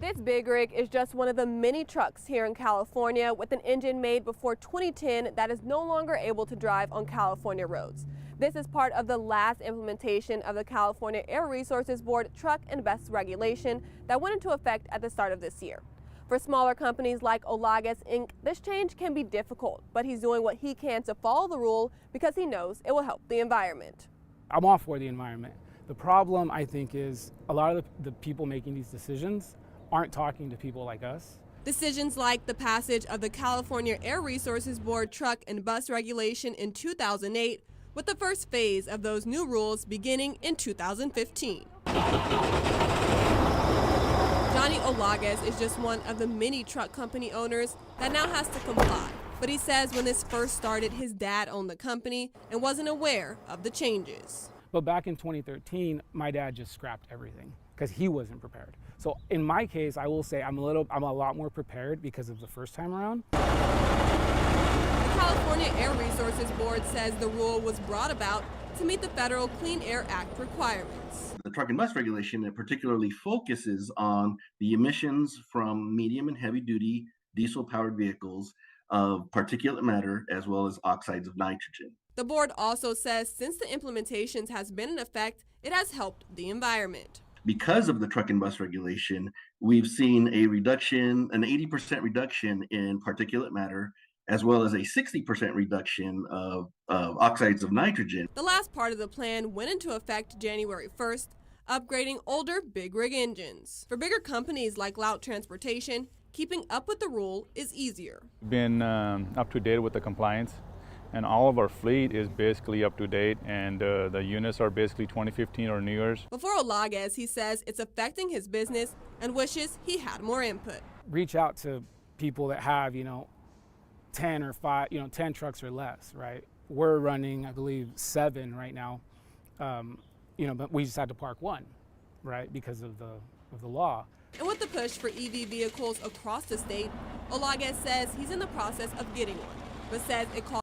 This big rig is just one of the many trucks here in California with an engine made before 2010 that is no longer able to drive on California roads. This is part of the last implementation of the California Air Resources Board truck and bus regulation that went into effect at the start of this year. For smaller companies like Olagues Inc., this change can be difficult, but he's doing what he can to follow the rule because he knows it will help the environment. I'm all for the environment. The problem, I think, is a lot of the people making these decisions aren't talking to people like us. Decisions like the passage of the California Air Resources Board truck and bus regulation in 2008, with the first phase of those new rules beginning in 2015. Johnny Olagues is just one of the many truck company owners that now has to comply. But he says when this first started, his dad owned the company and wasn't aware of the changes. But back in 2013, my dad just scrapped everything because he wasn't prepared. So in my case, I will say I'm a lot more prepared because of the first time around. The California Air Resources Board says the rule was brought about to meet the federal Clean Air Act requirements. The truck and bus regulation particularly focuses on the emissions from medium and heavy duty diesel-powered vehicles of particulate matter as well as oxides of nitrogen. The board also says since the implementations has been in effect, it has helped the environment. Because of the truck and bus regulation, we've seen a reduction, an 80% reduction in particulate matter, as well as a 60% reduction of oxides of nitrogen. The last part of the plan went into effect January 1st, upgrading older big rig engines. For bigger companies like Lout Transportation, keeping up with the rule is easier. Been up to date with the compliance, and all of our fleet is basically up to date, and the units are basically 2015 or newer. Before Olagues, he says it's affecting his business and wishes he had more input. Reach out to people that have, 10 or 5, 10 trucks or less, right? We're running, I believe, 7 right now, but we just had to park 1, right, because of the law. And with the push for EV vehicles across the state, Olagues says he's in the process of getting one, but says it calls